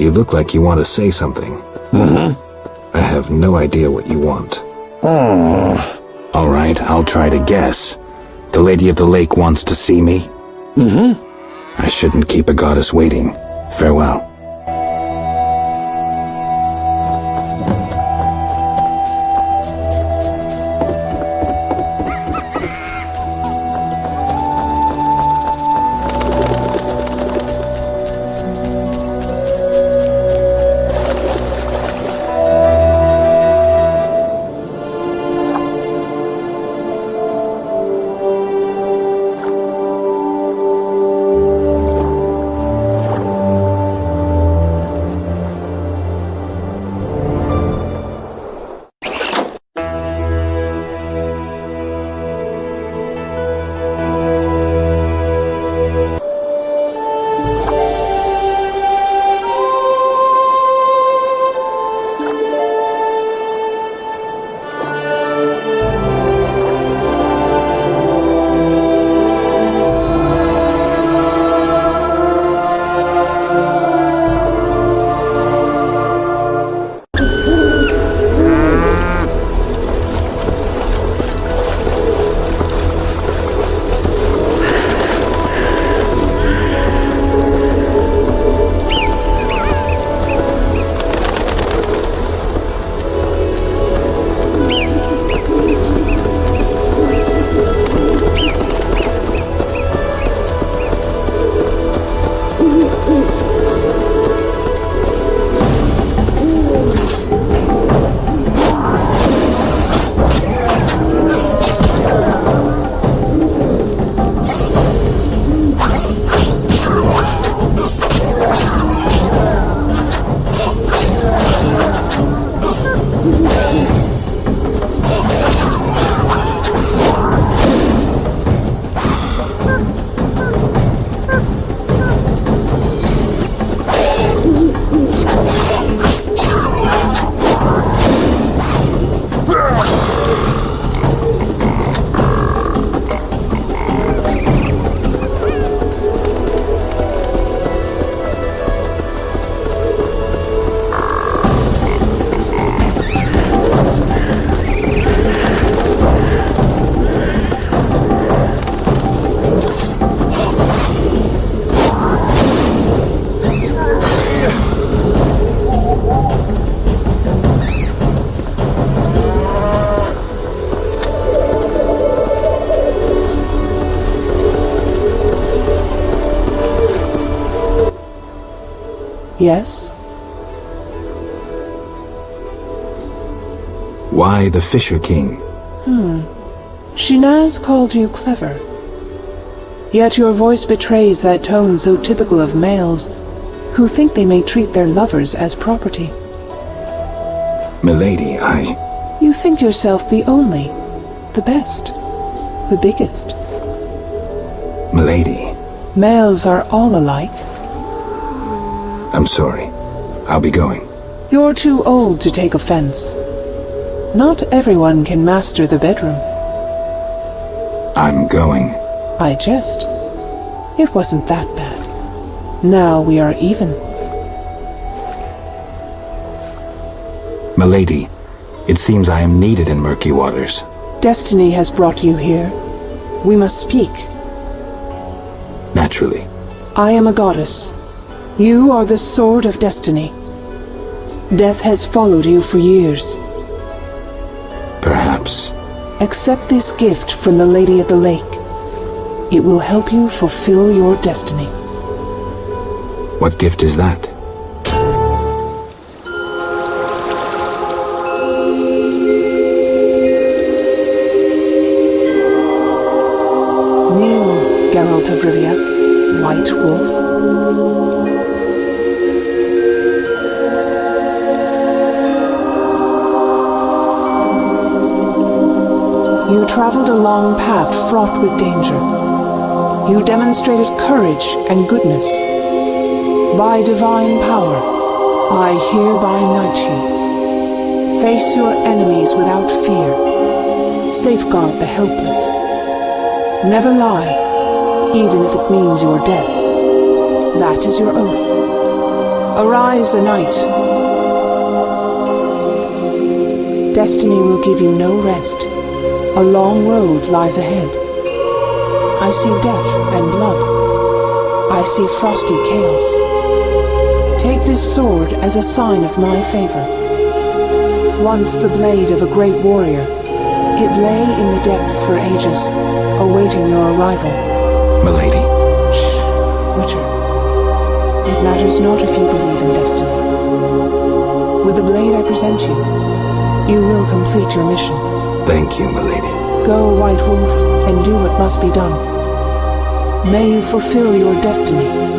You look like you want to say something. Mm-hmm. I have no idea what you want. All right, I'll try to guess. The Lady of the Lake wants to see me? Mm-hmm. I shouldn't keep a goddess waiting. Farewell. Yes? Why the Fisher King? Shinaz called you clever. Yet your voice betrays that tone so typical of males who think they may treat their lovers as property. Milady, You think yourself the only, the best, the biggest. Milady. Males are all alike. I'm sorry. I'll be going. You're too old to take offense. Not everyone can master the bedroom. I'm going. I jest. It wasn't that bad. Now we are even. Milady, it seems I am needed in murky waters. Destiny has brought you here. We must speak. Naturally. I am a goddess. You are the sword of destiny. Death has followed you for years. Perhaps. Accept this gift from the Lady of the Lake. It will help you fulfill your destiny. What gift is that? Kneel, Geralt of Rivia, White Wolf. You traveled a long path fraught with danger. You demonstrated courage and goodness. By divine power, I hereby knight you. Face your enemies without fear. Safeguard the helpless. Never lie, even if it means your death. That is your oath. Arise, a knight. Destiny will give you no rest. A long road lies ahead. I see death and blood. I see frosty chaos. Take this sword as a sign of my favor. Once the blade of a great warrior, it lay in the depths for ages, awaiting your arrival. Milady. Shh, Witcher. It matters not if you believe in destiny. With the blade I present you, you will complete your mission. Thank you, milady. Go, White Wolf, and do what must be done. May you fulfill your destiny.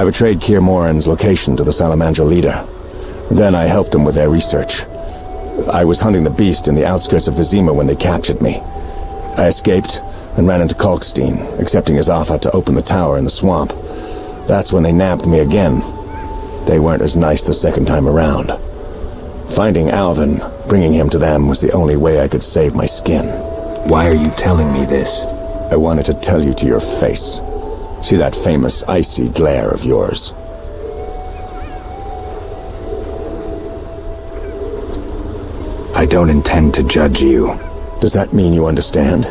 I betrayed Kier Moran's location to the Salamander leader. Then I helped them with their research. I was hunting the beast in the outskirts of Vizima when they captured me. I escaped and ran into Kalkstein, accepting his offer to open the tower in the swamp. That's when they nabbed me again. They weren't as nice the second time around. Finding Alvin, bringing him to them, was the only way I could save my skin. Why are you telling me this? I wanted to tell you to your face. See that famous icy glare of yours? I don't intend to judge you. Does that mean you understand?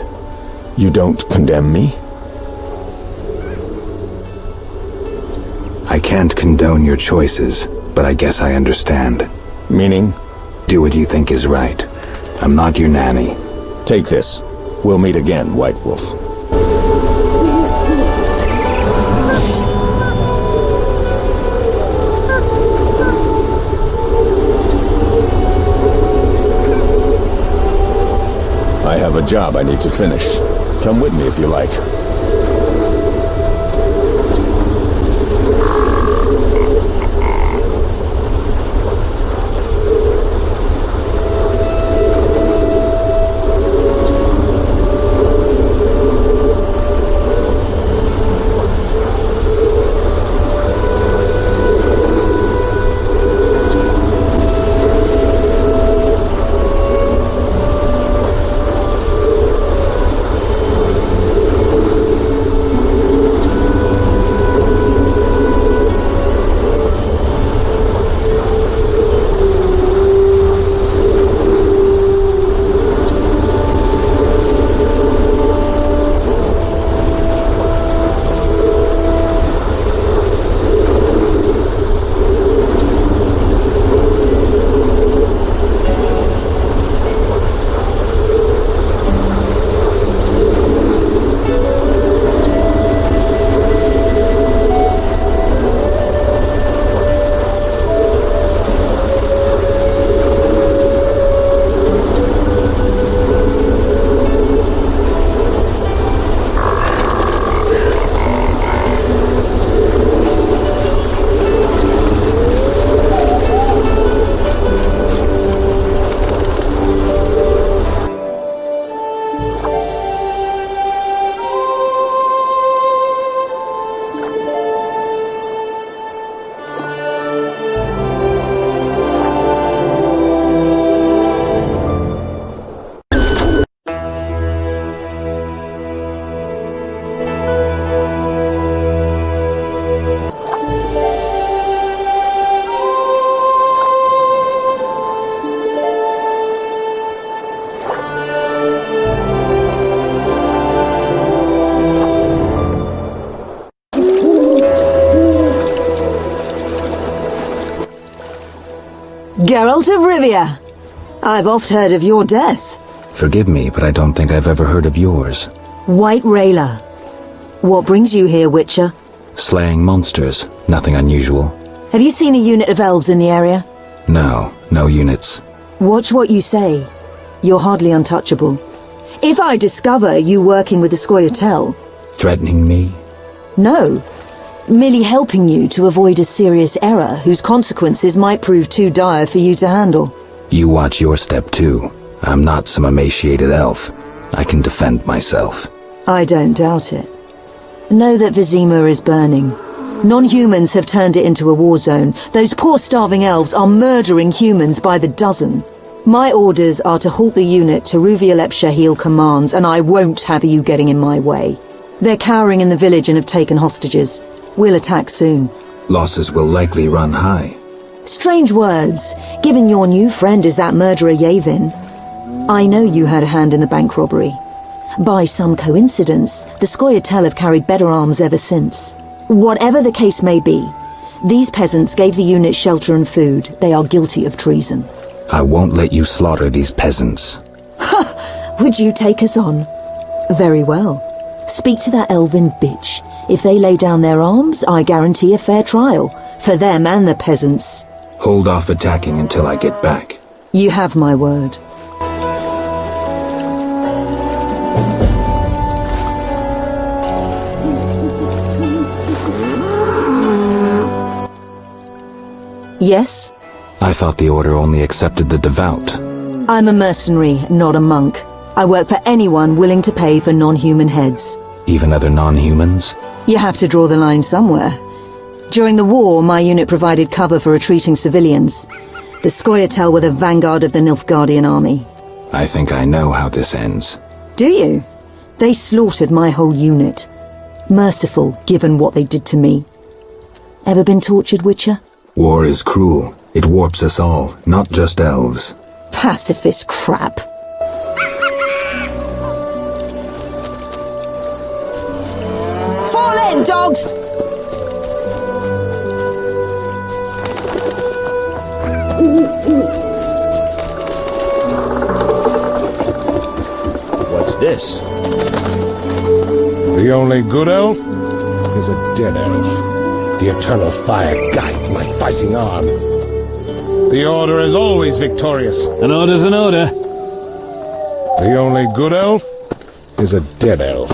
You don't condemn me? I can't condone your choices, but I guess I understand. Meaning? Do what you think is right. I'm not your nanny. Take this. We'll meet again, White Wolf. I have a job I need to finish. Come with me if you like. Geralt of Rivia. I've oft heard of your death. Forgive me, but I don't think I've ever heard of yours. White Rayla. What brings you here, Witcher? Slaying monsters, nothing unusual. Have you seen a unit of elves in the area? No units. Watch what you say. You're hardly untouchable. If I discover you working with the Scoia'tael... Threatening me? No. Merely helping you to avoid a serious error whose consequences might prove too dire for you to handle. You watch your step too. I'm not some emaciated elf. I can defend myself. I don't doubt it. Know that Vizima is burning. Non-humans have turned it into a war zone. Those poor starving elves are murdering humans by the dozen. My orders are to halt the unit Teruvialep Shahil commands, and I won't have you getting in my way. They're cowering in the village and have taken hostages. We'll attack soon. Losses will likely run high. Strange words, given your new friend is that murderer Yavin. I know you had a hand in the bank robbery. By some coincidence, the Scoia'tael have carried better arms ever since. Whatever the case may be, these peasants gave the unit shelter and food. They are guilty of treason. I won't let you slaughter these peasants. Would you take us on? Very well. Speak to that elven bitch. If they lay down their arms, I guarantee a fair trial. For them and the peasants. Hold off attacking until I get back. You have my word. Yes? I thought the Order only accepted the devout. I'm a mercenary, not a monk. I work for anyone willing to pay for non-human heads. Even other non-humans? You have to draw the line somewhere. During the war, my unit provided cover for retreating civilians. The Scoia'tael were the vanguard of the Nilfgaardian army. I think I know how this ends. Do you? They slaughtered my whole unit. Merciful, given what they did to me. Ever been tortured, Witcher? War is cruel. It warps us all, not just elves. Pacifist crap. Fall in, dogs! What's this? The only good elf is a dead elf. The eternal fire guides my fighting arm. The Order is always victorious. An order's an order. The only good elf is a dead elf.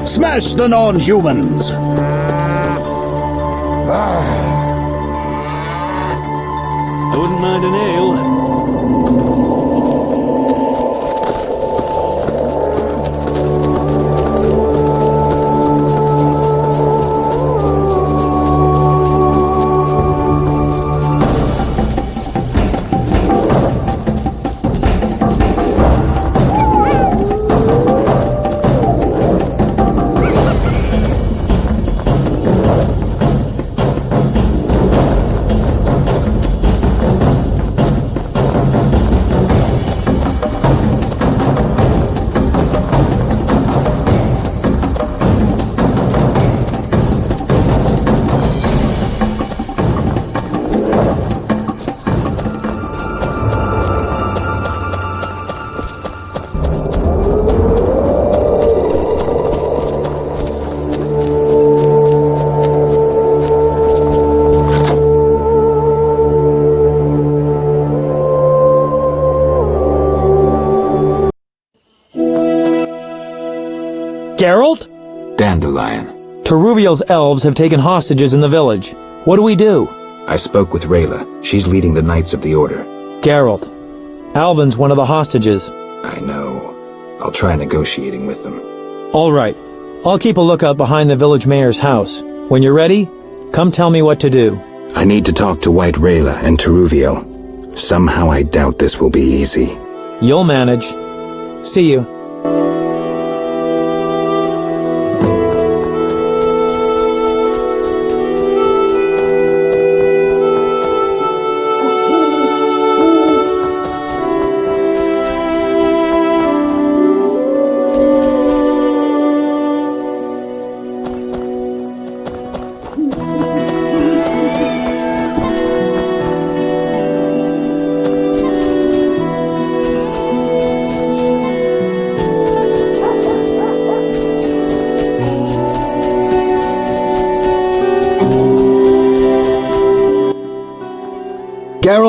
Smash the non-humans! I wouldn't mind an ale. Geralt? Dandelion. Teruvial's elves have taken hostages in the village. What do we do? I spoke with Rayla. She's leading the Knights of the Order. Geralt. Alvin's one of the hostages. I know. I'll try negotiating with them. All right. I'll keep a lookout behind the village mayor's house. When you're ready, come tell me what to do. I need to talk to White Rayla and Teruvial. Somehow I doubt this will be easy. You'll manage. See you.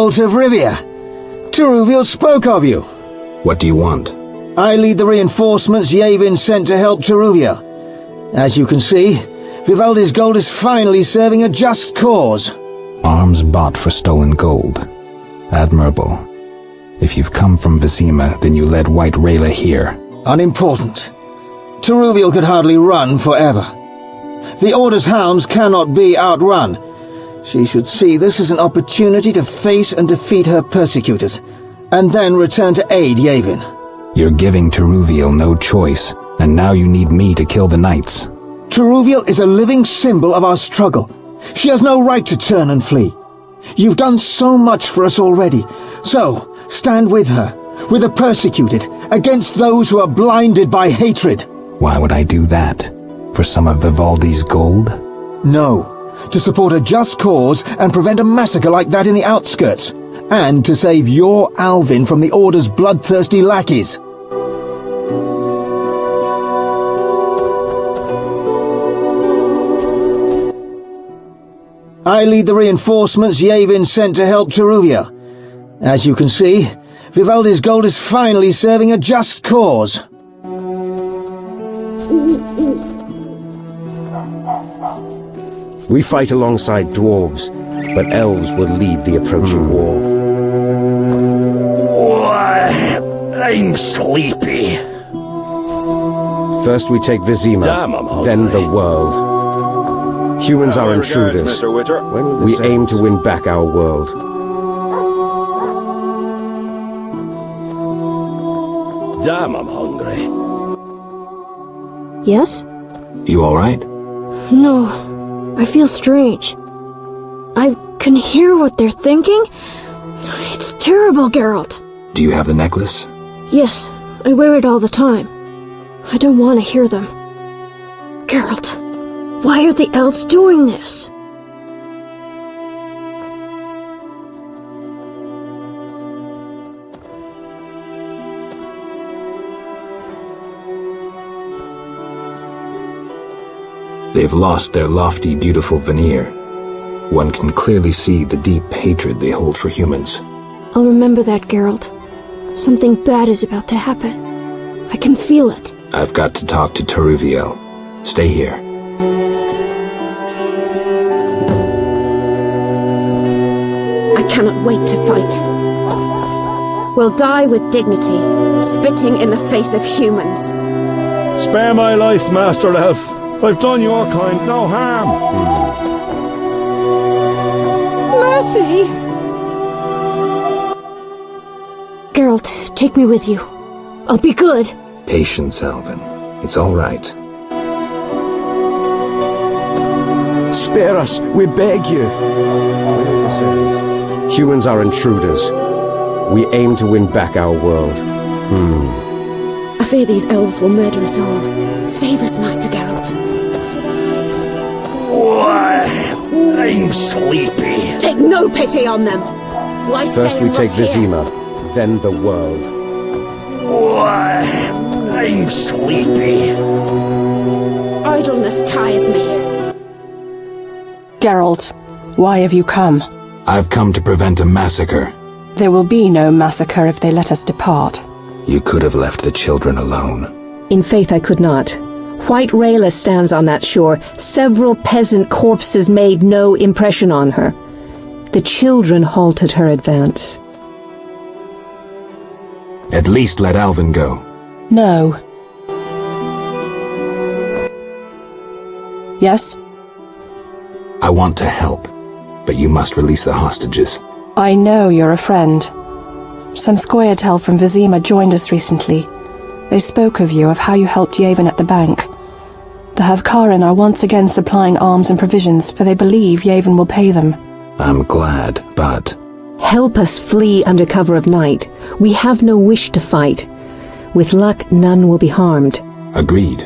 Geralt of Rivia. Teruviel spoke of you. What do you want? I lead the reinforcements Yavin sent to help Teruviel. As you can see, Vivaldi's gold is finally serving a just cause. Arms bought for stolen gold. Admirable. If you've come from Vizima, then you led White Rayla here. Unimportant. Teruviel could hardly run forever. The Order's hounds cannot be outrun. She should see this as an opportunity to face and defeat her persecutors, and then return to aid Yavin. You're giving Teruviel no choice, and now you need me to kill the knights. Teruviel is a living symbol of our struggle. She has no right to turn and flee. You've done so much for us already, so stand with her, with the persecuted, against those who are blinded by hatred. Why would I do that? For some of Vivaldi's gold? No. To support a just cause and prevent a massacre like that in the outskirts. And to save your Alvin from the Order's bloodthirsty lackeys. I lead the reinforcements Yavin sent to help Teruviel. As you can see, Vivaldi's gold is finally serving a just cause. We fight alongside dwarves, but elves will lead the approaching war. I'm sleepy. First we take Vizima, Damn, I'm then hungry. the world. Humans are intruders. We aim to win back our world. Damn, I'm hungry. Yes? You alright? No, I feel strange. I can hear what they're thinking. It's terrible, Geralt. Do you have the necklace? Yes, I wear it all the time. I don't want to hear them. Geralt, why are the elves doing this? They've lost their lofty, beautiful veneer. One can clearly see the deep hatred they hold for humans. I'll remember that, Geralt. Something bad is about to happen. I can feel it. I've got to talk to Teruviel. Stay here. I cannot wait to fight. We'll die with dignity, spitting in the face of humans. Spare my life, Master Elf. I've done your kind no harm. Mercy! Geralt, take me with you. I'll be good. Patience, Alvin. It's all right. Spare us, we beg you. Humans are intruders. We aim to win back our world. I fear these elves will murder us all. Save us, Master Geralt. I'm sleepy. Take no pity on them. Why First stay we and take rot here? Vizima, then the world. I'm sleepy. Idleness tires me. Geralt, why have you come? I've come to prevent a massacre. There will be no massacre if they let us depart. You could have left the children alone. In faith I could not. White Rayla stands on that shore. Several peasant corpses made no impression on her. The children halted her advance. At least let Alvin go. No. Yes? I want to help, but you must release the hostages. I know you're a friend. Some Scoia'tael from Vizima joined us recently. They spoke of you, of how you helped Yavin at the bank. The Havkarin are once again supplying arms and provisions, for they believe Yavin will pay them. I'm glad, but... Help us flee under cover of night. We have no wish to fight. With luck, none will be harmed. Agreed.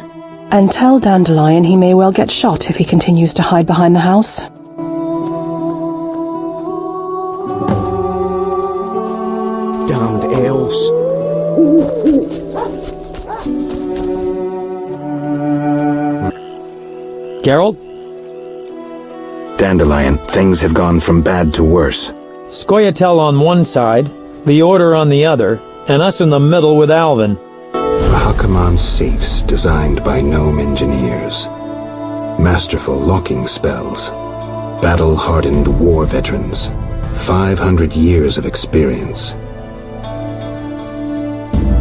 And tell Dandelion he may well get shot if he continues to hide behind the house. Damned elves. Geralt? Dandelion, things have gone from bad to worse. Scoia'tael on one side, the Order on the other, and us in the middle with Alvin. Hakaman safes designed by gnome engineers. Masterful locking spells. Battle-hardened war veterans. 500 years of experience.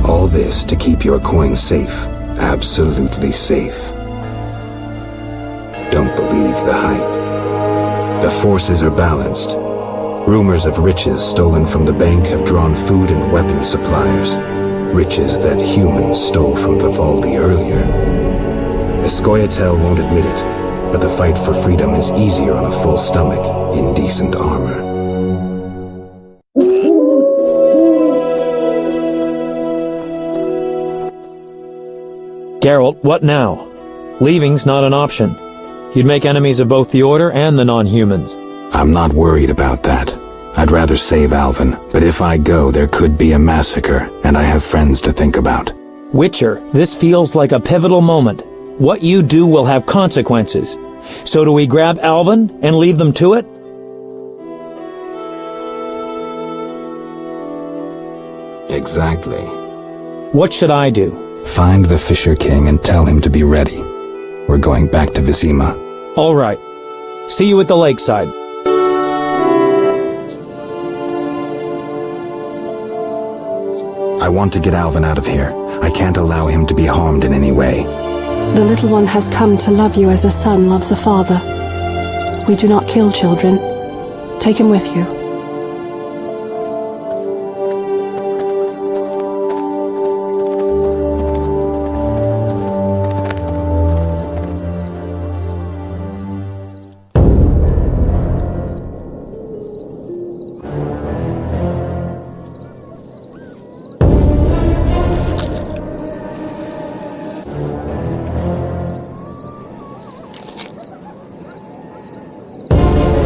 All this to keep your coin safe. Absolutely safe. Don't believe the hype. The forces are balanced. Rumors of riches stolen from the bank have drawn food and weapon suppliers. Riches that humans stole from Vivaldi earlier. Scoia'tael won't admit it, but the fight for freedom is easier on a full stomach in decent armor. Geralt, what now? Leaving's not an option. You'd make enemies of both the Order and the non-humans. I'm not worried about that. I'd rather save Alvin, but if I go, there could be a massacre, and I have friends to think about. Witcher, this feels like a pivotal moment. What you do will have consequences. So do we grab Alvin and leave them to it? Exactly. What should I do? Find the Fisher King and tell him to be ready. We're going back to Vizima. All right. See you at the lakeside. I want to get Alvin out of here. I can't allow him to be harmed in any way. The little one has come to love you as a son loves a father. We do not kill children. Take him with you.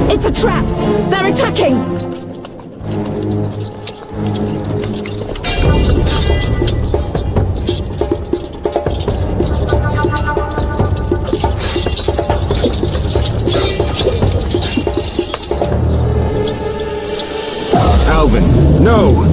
It's a trap! They're attacking! Alvin, no!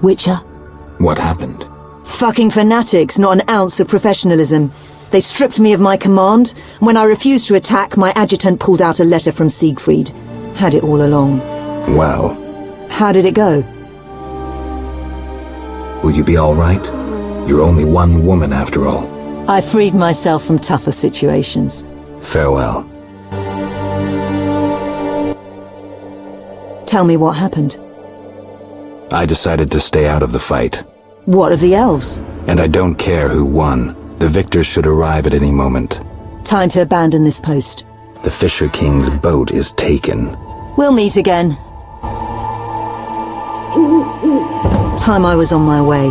Witcher? What happened? Fucking fanatics, not an ounce of professionalism. They stripped me of my command. When I refused to attack, my adjutant pulled out a letter from Siegfried. Had it all along. Well, How did it go? will you be all right? You're only one woman after all. I freed myself from tougher situations. Farewell. Tell me what happened. I decided to stay out of the fight. What of the elves? And I don't care who won. The victors should arrive at any moment. Time to abandon this post. The Fisher King's boat is taken. We'll meet again. Time I was on my way.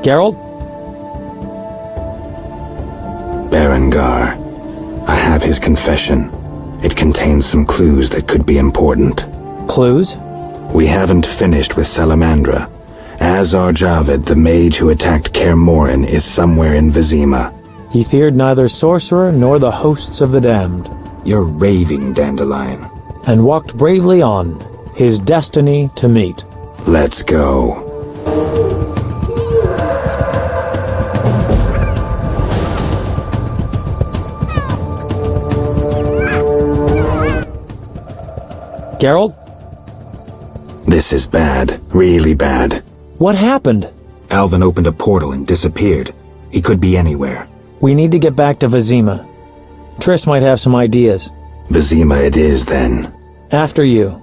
Geralt? Berengar. I have his confession. It contains some clues that could be important. Clues? We haven't finished with Salamandra. Azar Javed, the mage who attacked Kaer Morhen, is somewhere in Vizima. He feared neither sorcerer nor the hosts of the damned, You're raving, Dandelion. and walked bravely on, his destiny to meet. Let's go. Geralt? This is bad. Really bad. What happened? Alvin opened a portal and disappeared. He could be anywhere. We need to get back to Vizima. Triss might have some ideas. Vizima it is, then. After you.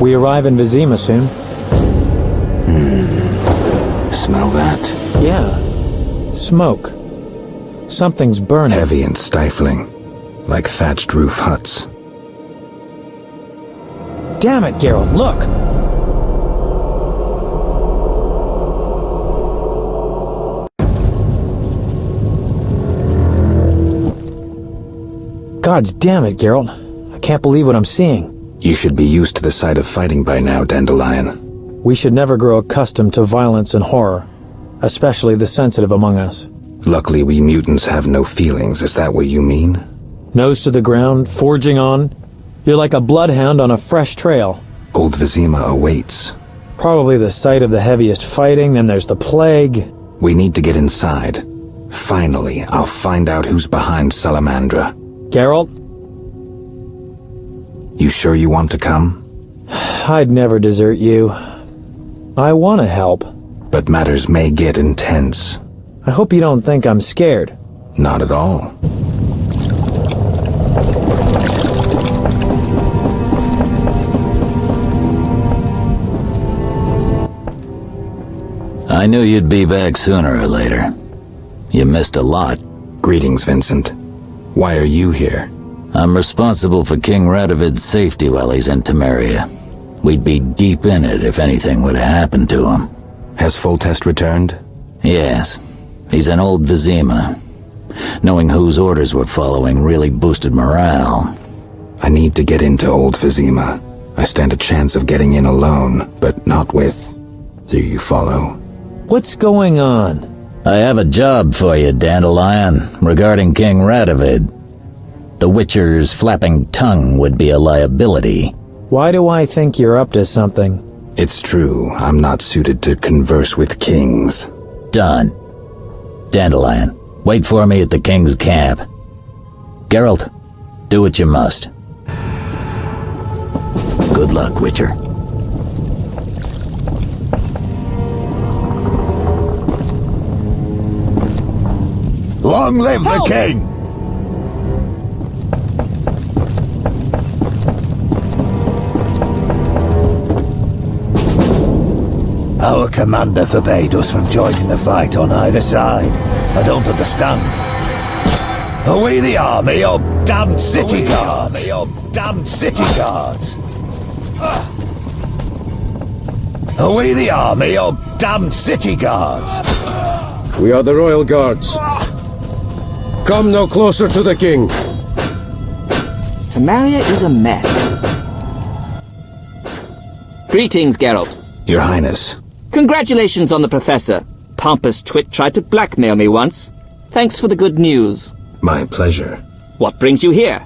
We arrive in Vizima soon. Smell that? Yeah. Smoke. Something's burning. Heavy and stifling. Like thatched roof huts. Damn it, Geralt, look! Gods damn it, Geralt. I can't believe what I'm seeing. You should be used to the sight of fighting by now, Dandelion. We should never grow accustomed to violence and horror, especially the sensitive among us. Luckily, we mutants have no feelings. Is that what you mean? Nose to the ground, forging on. You're like a bloodhound on a fresh trail. Old Vizima awaits. Probably the site of the heaviest fighting, then there's the plague. We need to get inside. Finally, I'll find out who's behind Salamandra. Geralt? You sure you want to come? I'd never desert you. I want to help. But matters may get intense. I hope you don't think I'm scared. Not at all. I knew you'd be back sooner or later. You missed a lot. Greetings, Vincent. Why are you here? I'm responsible for King Radovid's safety while he's in Temeria. We'd be deep in it if anything would have happened to him. Has Foltest returned? Yes. He's in old Vizima. Knowing whose orders we're following really boosted morale. I need to get into old Vizima. I stand a chance of getting in alone, but not with... Do you follow? What's going on? I have a job for you, Dandelion, regarding King Radovid. The Witcher's flapping tongue would be a liability. Why do I think you're up to something? It's true, I'm not suited to converse with kings. Done. Dandelion, wait for me at the King's camp. Geralt, do what you must. Good luck, Witcher. Long live the king! Our commander forbade us from joining the fight on either side. I don't understand. Are we the army or damned city guards? Are we the army or damned city guards? We are the royal guards. Come no closer to the king. Temeria is a mess. Greetings, Geralt. Your Highness. Congratulations on the professor. Pompous twit tried to blackmail me once. Thanks for the good news. My pleasure. What brings you here?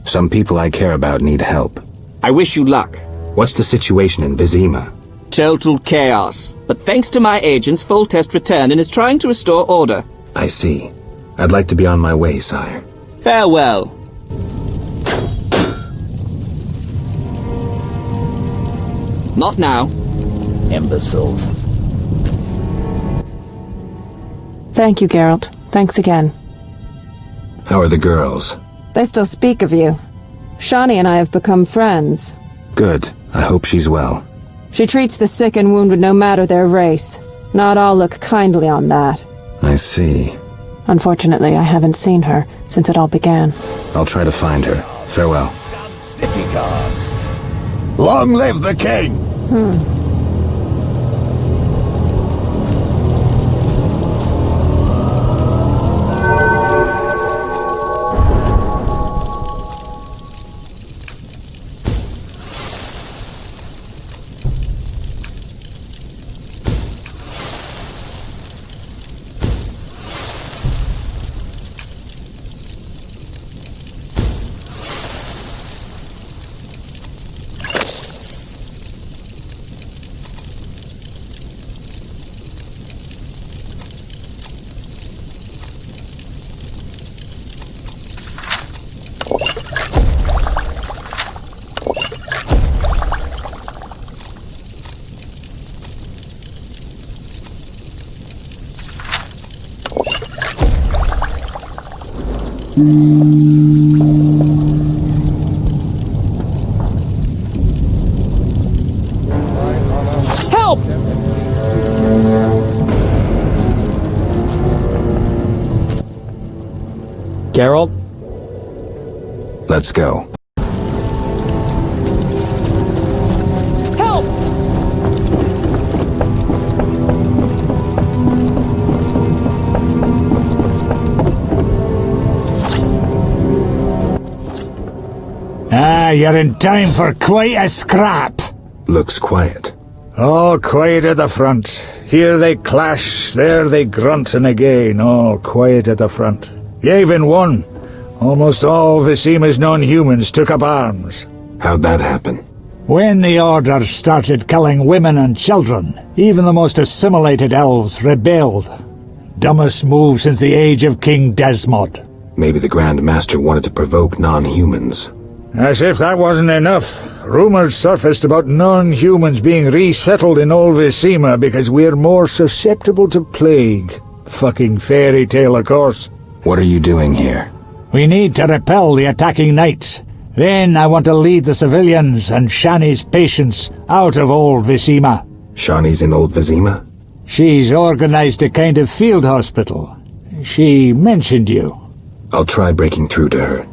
Some people I care about need help. I wish you luck. What's the situation in Vizima? Total chaos. But thanks to my agents, Foltest returned and is trying to restore order. I see. I'd like to be on my way, sire. Farewell. Not now. Imbeciles. Thank you, Geralt. Thanks again. How are the girls? They still speak of you. Shani and I have become friends. Good. I hope she's well. She treats the sick and wounded no matter their race. Not all look kindly on that. I see. Unfortunately, I haven't seen her since it all began. I'll try to find her. Farewell. Damned city guards! Long live the king! Help! Geralt? Let's go. Help! Ah, you're in time for quite a scrap. Looks quiet. Oh, quiet at the front. Here they clash, there they grunt, and again, all quiet at the front. Yavin won. Almost all Vizima's non-humans took up arms. How'd that happen? When the Order started killing women and children, even the most assimilated elves rebelled. Dumbest move since the age of King Desmod. Maybe the Grand Master wanted to provoke non-humans. As if that wasn't enough, rumors surfaced about non-humans being resettled in old Vizima because we're more susceptible to plague. Fucking fairy tale, of course. What are you doing here? We need to repel the attacking knights. Then I want to lead the civilians and Shani's patients out of old Vizima. Shani's in old Vizima? She's organized a kind of field hospital. She mentioned you. I'll try breaking through to her.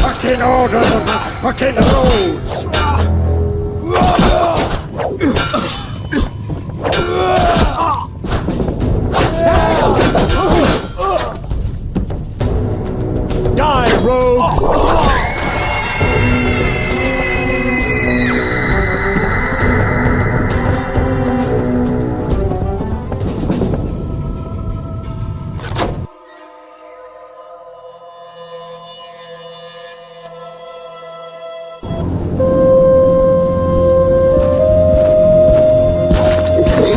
Fucking order of the fucking rose!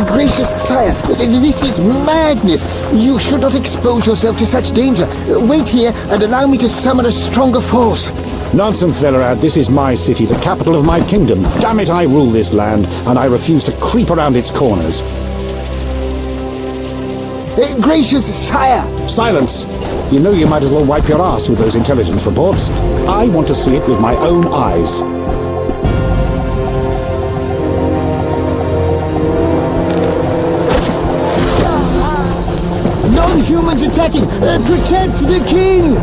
Gracious sire, this is madness. You should not expose yourself to such danger. Wait here and allow me to summon a stronger force. Nonsense, Velerad. This is my city, the capital of my kingdom. Damn it, I rule this land, and I refuse to creep around its corners. Gracious sire! Silence! You know you might as well wipe your ass with those intelligence reports. I want to see it with my own eyes. Non-humans attacking! Protect the king!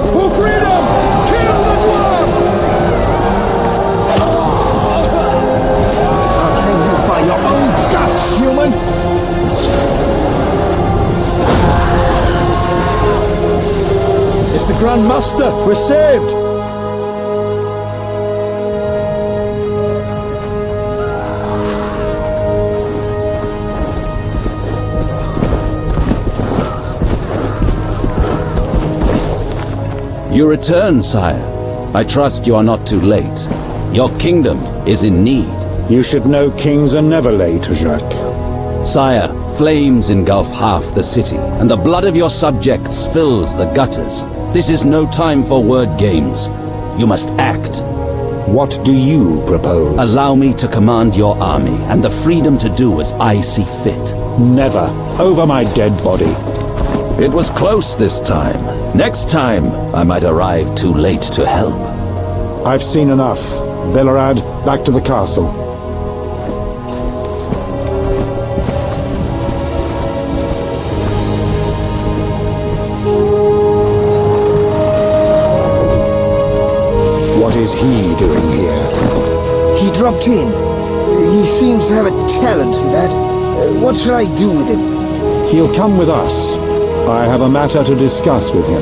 For freedom! Kill the dwarf! I'll hang you by your own guts, human! It's the Grand Master! We're saved! You return, sire. I trust you are not too late. Your kingdom is in need. You should know kings are never late, Jacques. Sire, flames engulf half the city, and the blood of your subjects fills the gutters. This is no time for word games. You must act. What do you propose? Allow me to command your army, and the freedom to do as I see fit. Never. Over my dead body. It was close this time. Next time, I might arrive too late to help. I've seen enough. Velerad, back to the castle. What is he doing here? He dropped in. He seems to have a talent for that. What shall I do with him? He'll come with us. I have a matter to discuss with him.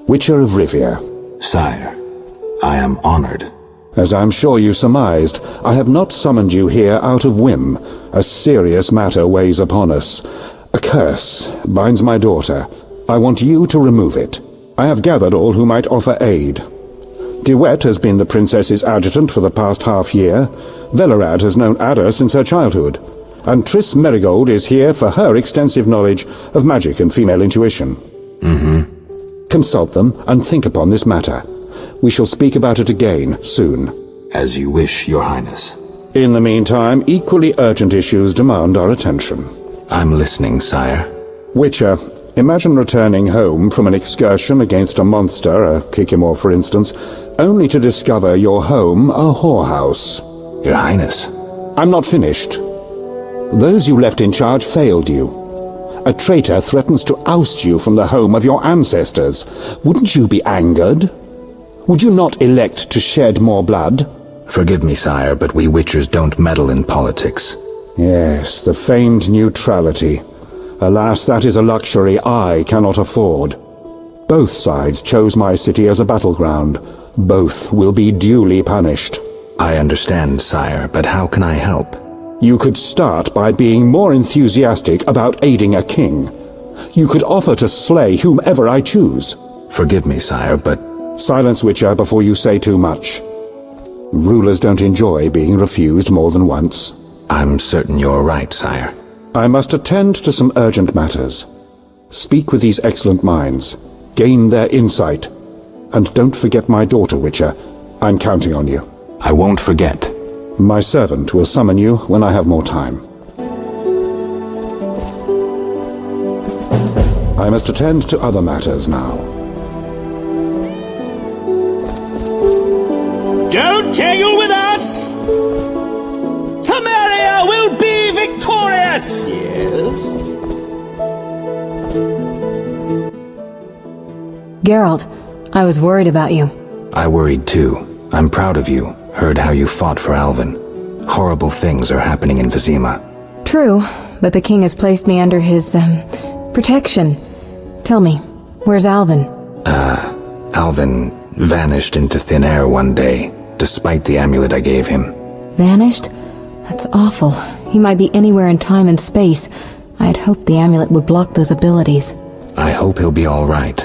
Witcher of Rivia. Sire, I am honored. As I'm sure you surmised, I have not summoned you here out of whim. A serious matter weighs upon us. A curse binds my daughter. I want you to remove it. I have gathered all who might offer aid. DeWitt has been the princess's adjutant for the past half-year. Velerad has known Ada since her childhood. And Triss Merigold is here for her extensive knowledge of magic and female intuition. Consult them and think upon this matter. We shall speak about it again soon. As you wish, Your Highness. In the meantime, equally urgent issues demand our attention. I'm listening, sire. Witcher, imagine returning home from an excursion against a monster, a Kikimor for instance, only to discover your home a whorehouse. Your Highness. I'm not finished. Those you left in charge failed you. A traitor threatens to oust you from the home of your ancestors. Wouldn't you be angered? Would you not elect to shed more blood? Forgive me, sire, but we Witchers don't meddle in politics. Yes, the famed neutrality. Alas, that is a luxury I cannot afford. Both sides chose my city as a battleground. Both will be duly punished. I understand, sire, but how can I help? You could start by being more enthusiastic about aiding a king. You could offer to slay whomever I choose. Forgive me, sire, but... Silence, Witcher, before you say too much. Rulers don't enjoy being refused more than once. I'm certain you're right, sire. I must attend to some urgent matters. Speak with these excellent minds. Gain their insight. And don't forget my daughter, Witcher. I'm counting on you. I won't forget. My servant will summon you when I have more time. I must attend to other matters now. Don't tangle with us! Temeria will be victorious! Yes? Geralt, I was worried about you. I worried too. I'm proud of you. Heard how you fought for Alvin. Horrible things are happening in Vizima. True, but the king has placed me under his, protection. Tell me, where's Alvin? Alvin vanished into thin air one day, despite the amulet I gave him. Vanished? That's awful. He might be anywhere in time and space. I had hoped the amulet would block those abilities. I hope he'll be all right.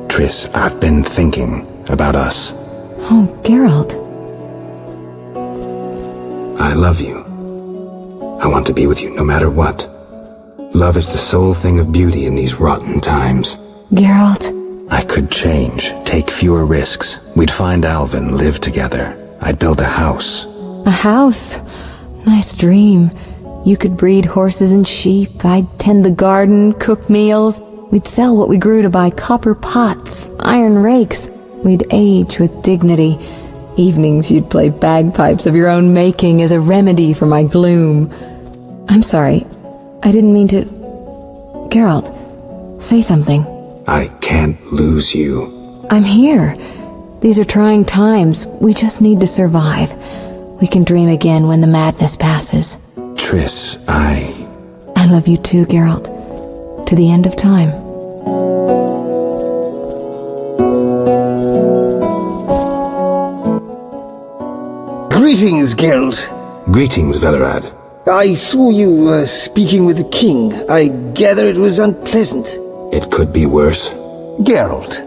Triss, I've been thinking about us. Oh, Geralt. I love you. I want to be with you no matter what. Love is the sole thing of beauty in these rotten times. Geralt. I could change, take fewer risks. We'd find Alvin, live together. I'd build a house. A house? Nice dream. You could breed horses and sheep. I'd tend the garden, cook meals. We'd sell what we grew to buy copper pots, iron rakes. We'd age with dignity. Evenings you'd play bagpipes of your own making as a remedy for my gloom. I'm sorry. I didn't mean to... Geralt, say something. I can't lose you. I'm here. These are trying times. We just need to survive. We can dream again when the madness passes. Triss, I love you too, Geralt. To the end of time. Greetings, Geralt. Greetings, Velerad. I saw you speaking with the king. I gather it was unpleasant. It could be worse. Geralt.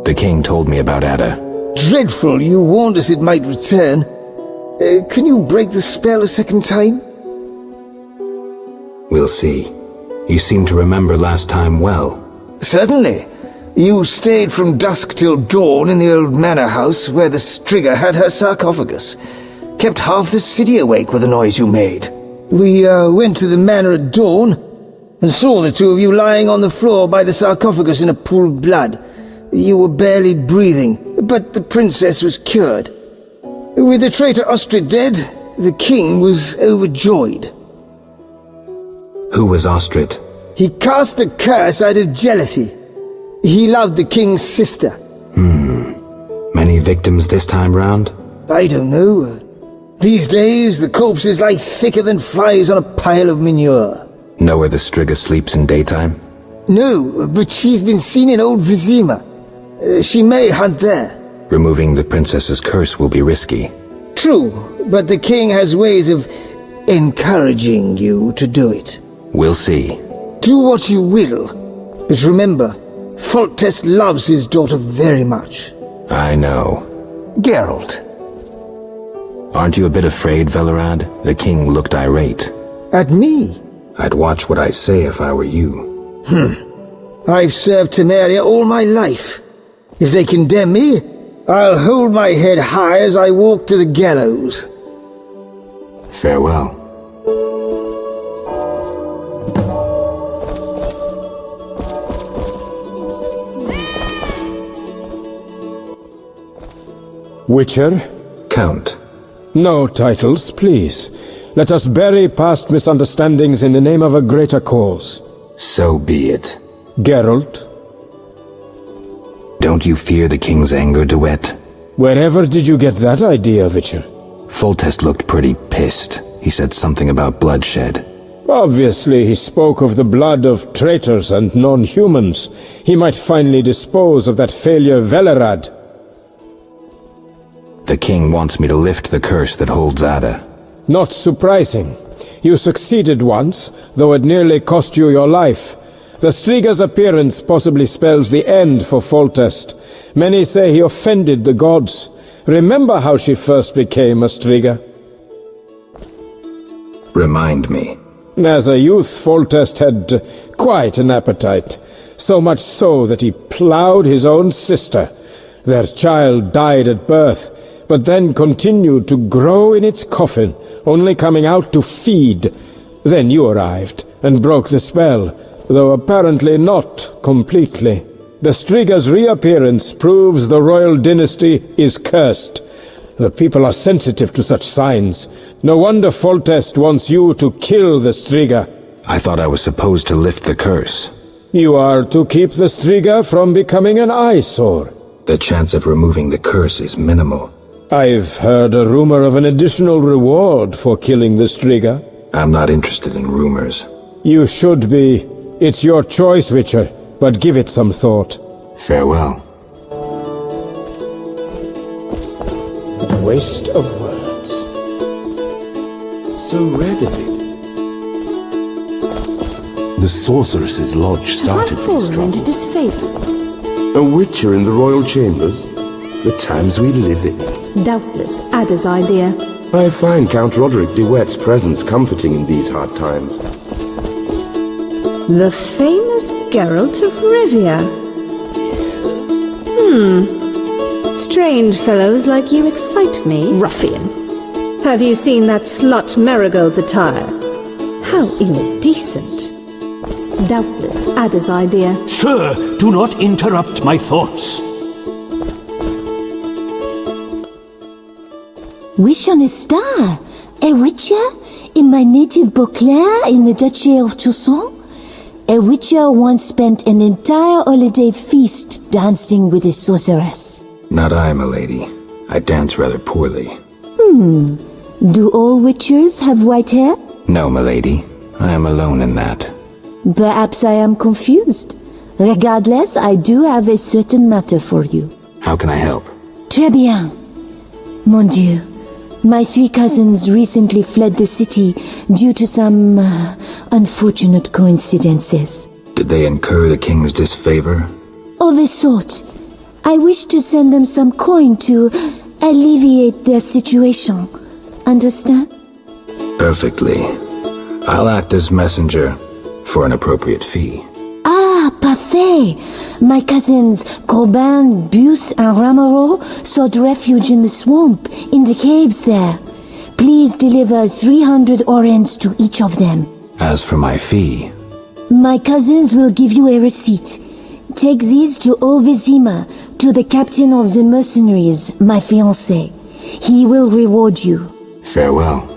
The king told me about Ada. Dreadful, you warned us it might return. Can you break the spell a second time? We'll see. You seem to remember last time well. Certainly. You stayed from dusk till dawn in the old manor house where the Striga had her sarcophagus. Kept half the city awake with the noise you made. We went to the manor at dawn and saw the two of you lying on the floor by the sarcophagus in a pool of blood. You were barely breathing, but the princess was cured. With the traitor Ostrid dead, the king was overjoyed. Who was Ostrid? He cast the curse out of jealousy. He loved the king's sister. Many victims this time round? I don't know. These days, the corpses lie thicker than flies on a pile of manure. Know where the Striga sleeps in daytime? No, but she's been seen in old Vizima. She may hunt there. Removing the princess's curse will be risky. True, but the king has ways of encouraging you to do it. We'll see. Do what you will, but remember, Foltest loves his daughter very much. I know. Geralt. Aren't you a bit afraid, Velerad? The king looked irate. At me? I'd watch what I say if I were you. I've served Temeria all my life. If they condemn me, I'll hold my head high as I walk to the gallows. Farewell. Witcher? Count. No titles, please. Let us bury past misunderstandings in the name of a greater cause. So be it. Geralt? Don't you fear the king's anger, Duet? Wherever did you get that idea, Witcher? Foltest looked pretty pissed. He said something about bloodshed. Obviously, he spoke of the blood of traitors and non-humans. He might finally dispose of that failure Velerad. The king wants me to lift the curse that holds Ada. Not surprising. You succeeded once, though it nearly cost you your life. The Striga's appearance possibly spells the end for Foltest. Many say he offended the gods. Remember how she first became a Striga? Remind me. As a youth, Foltest had quite an appetite. So much so that he ploughed his own sister. Their child died at birth, but then continued to grow in its coffin, only coming out to feed. Then you arrived and broke the spell, though apparently not completely. The Striga's reappearance proves the royal dynasty is cursed. The people are sensitive to such signs. No wonder Foltest wants you to kill the Striga. I thought I was supposed to lift the curse. You are to keep the Striga from becoming an eyesore. The chance of removing the curse is minimal. I've heard a rumor of an additional reward for killing the Striga. I'm not interested in rumors. You should be. It's your choice, Witcher, but give it some thought. Farewell. Waste of words. So Radovid. The sorceress's lodge started these troubles. into disfavor. A witcher in the royal chambers? The times we live in. Doubtless Ada's idea. I find Count Roderick de Wet's presence comforting in these hard times. The famous Geralt of Rivia. Strange fellows like you excite me, ruffian. Have you seen that slut Marigold's attire? How indecent. Doubtless Ada's idea. Sir, do not interrupt my thoughts. Wish on a star? A witcher? In my native Beauclair in the Duchy of Toussaint? A witcher once spent an entire holiday feast dancing with a sorceress. Not I, milady. I dance rather poorly. Do all witchers have white hair? No, milady. I am alone in that. Perhaps I am confused. Regardless, I do have a certain matter for you. How can I help? Très bien. Mon Dieu. My 3 cousins recently fled the city due to some unfortunate coincidences. Did they incur the king's disfavor? Of a sort. I wish to send them some coin to alleviate their situation. Understand? Perfectly. I'll act as messenger for an appropriate fee. Ah, parfait! My cousins Corbin, Buse, and Ramiro sought refuge in the swamp, in the caves there. Please deliver 300 orens to each of them. As for my fee... My cousins will give you a receipt. Take these to old Vizima, to the captain of the mercenaries, my fiancé. He will reward you. Farewell.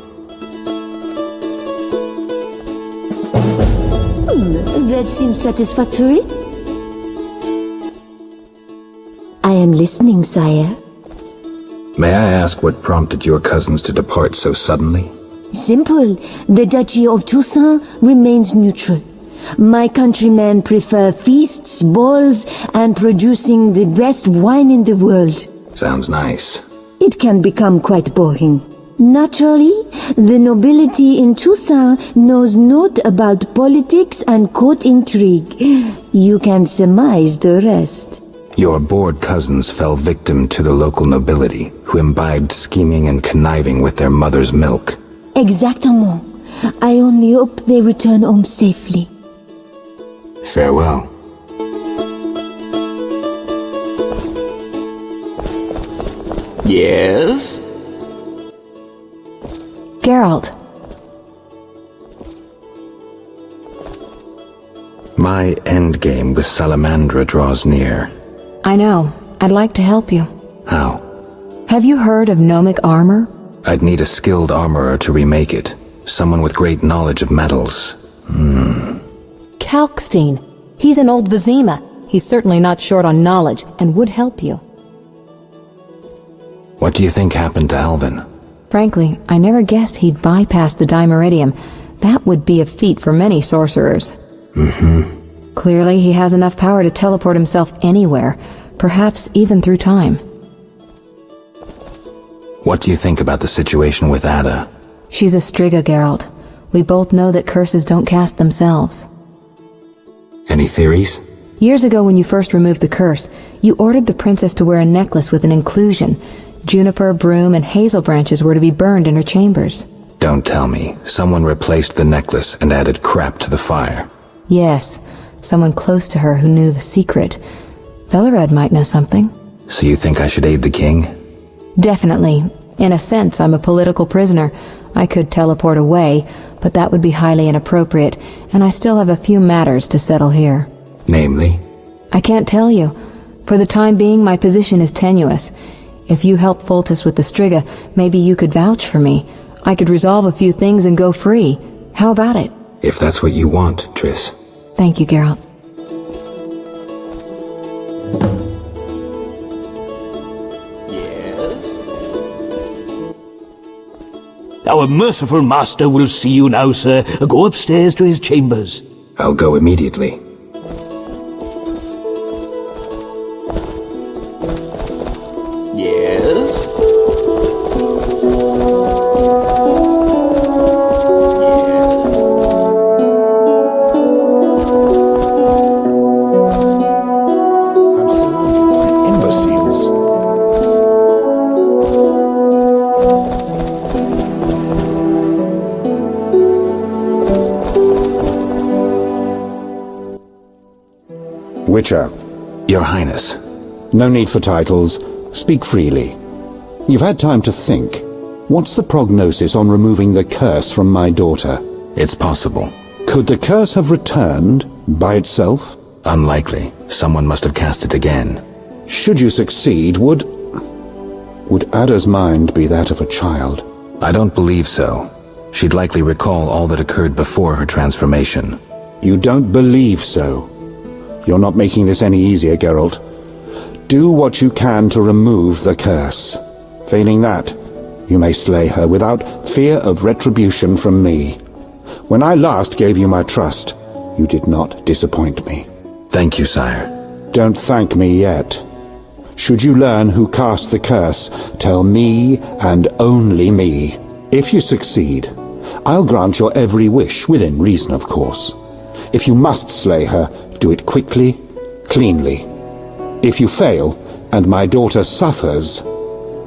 That seems satisfactory. I am listening, sire. May I ask what prompted your cousins to depart so suddenly? Simple. The Duchy of Toussaint remains neutral. My countrymen prefer feasts, balls, and producing the best wine in the world. Sounds nice. It can become quite boring. Naturally, the nobility in Toussaint knows naught about politics and court intrigue. You can surmise the rest. Your bored cousins fell victim to the local nobility, who imbibed scheming and conniving with their mother's milk. Exactement. I only hope they return home safely. Farewell. Yes? Geralt. My endgame with Salamandra draws near. I know. I'd like to help you. How? Have you heard of gnomic armor? I'd need a skilled armorer to remake it. Someone with great knowledge of metals. Kalkstein. He's an old Vizima. He's certainly not short on knowledge and would help you. What do you think happened to Alvin? Frankly, I never guessed he'd bypass the Dimeridium. That would be a feat for many sorcerers. Clearly, he has enough power to teleport himself anywhere, perhaps even through time. What do you think about the situation with Ada? She's a Striga, Geralt. We both know that curses don't cast themselves. Any theories? Years ago when you first removed the curse, you ordered the princess to wear a necklace with an inclusion. Juniper, broom, and hazel branches were to be burned in her chambers. Don't tell me. Someone replaced the necklace and added crap to the fire. Yes, someone close to her who knew the secret. Velared might know something. So you think I should aid the king? Definitely. In a sense, I'm a political prisoner. I could teleport away, but that would be highly inappropriate, and I still have a few matters to settle here. Namely? I can't tell you. For the time being, my position is tenuous. If you help Foltest with the Striga, maybe you could vouch for me. I could resolve a few things and go free. How about it? If that's what you want, Triss. Thank you, Geralt. Our merciful master will see you now, sir. Go upstairs to his chambers. I'll go immediately. Yes? Imbeciles. Witcher. Your Highness. No need for titles. Speak freely. You've had time to think. What's the prognosis on removing the curse from my daughter? It's possible. Could the curse have returned by itself? Unlikely. Someone must have cast it again. Should you succeed, would Ada's mind be that of a child? I don't believe so. She'd likely recall all that occurred before her transformation. You don't believe so? You're not making this any easier, Geralt. Do what you can to remove the curse. Failing that, you may slay her without fear of retribution from me. When I last gave you my trust, you did not disappoint me. Thank you, sire. Don't thank me yet. Should you learn who cast the curse, tell me and only me. If you succeed, I'll grant your every wish, within reason, of course. If you must slay her, do it quickly, cleanly. If you fail, and my daughter suffers,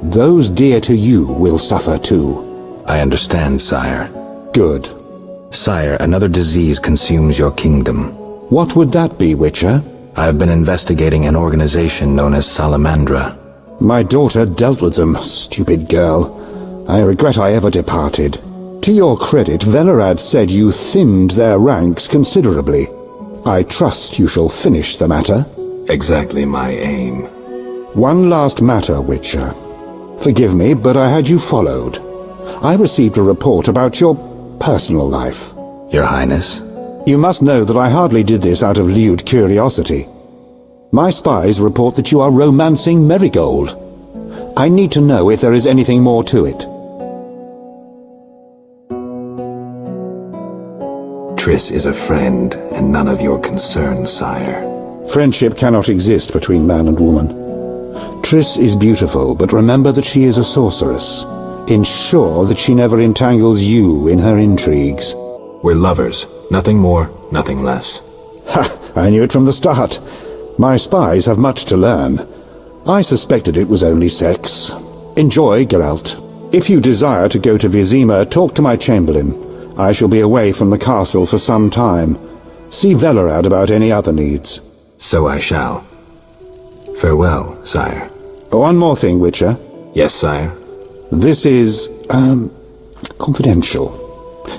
those dear to you will suffer too. I understand, sire. Good. Sire, another disease consumes your kingdom. What would that be, Witcher? I have been investigating an organization known as Salamandra. My daughter dealt with them, stupid girl. I regret I ever departed. To your credit, Velerad said you thinned their ranks considerably. I trust you shall finish the matter. Exactly my aim. One last matter, Witcher. Forgive me, but I had you followed. I received a report about your personal life. Your Highness? You must know that I hardly did this out of lewd curiosity. My spies report that you are romancing Marigold. I need to know if there is anything more to it. Triss is a friend, and none of your concern, sire. Friendship cannot exist between man and woman. Triss is beautiful, but remember that she is a sorceress. Ensure that she never entangles you in her intrigues. We're lovers. Nothing more, nothing less. Ha! I knew it from the start. My spies have much to learn. I suspected it was only sex. Enjoy, Geralt. If you desire to go to Vizima, talk to my chamberlain. I shall be away from the castle for some time. See Velerad about any other needs. So I shall. Farewell, sire. One more thing, Witcher. Yes, sire. This is, confidential.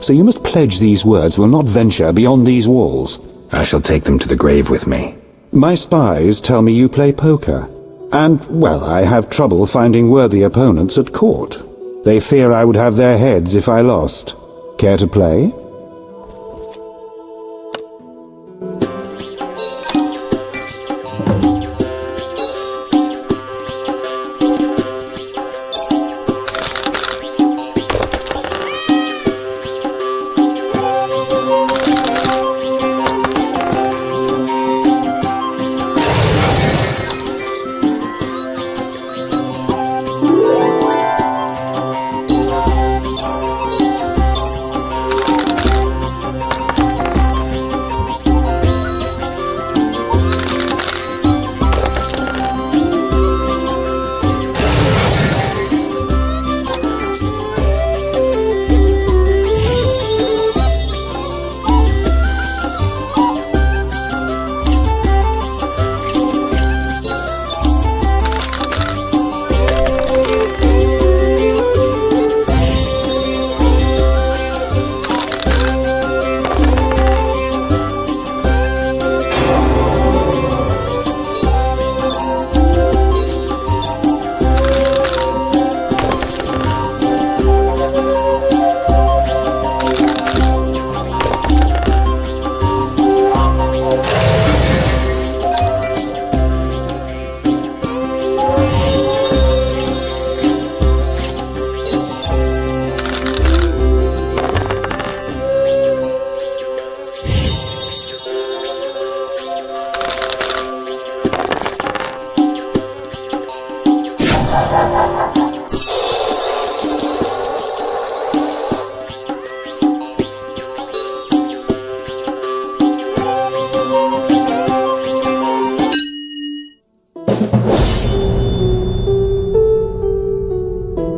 So you must pledge these words will not venture beyond these walls. I shall take them to the grave with me. My spies tell me you play poker. And, well, I have trouble finding worthy opponents at court. They fear I would have their heads if I lost. Care to play?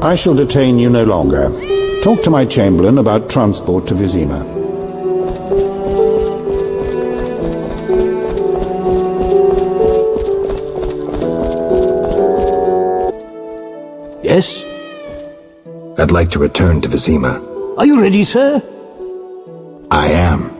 I shall detain you no longer. Talk to my chamberlain about transport to Vizima. Yes? I'd like to return to Vizima. Are you ready, sir? I am.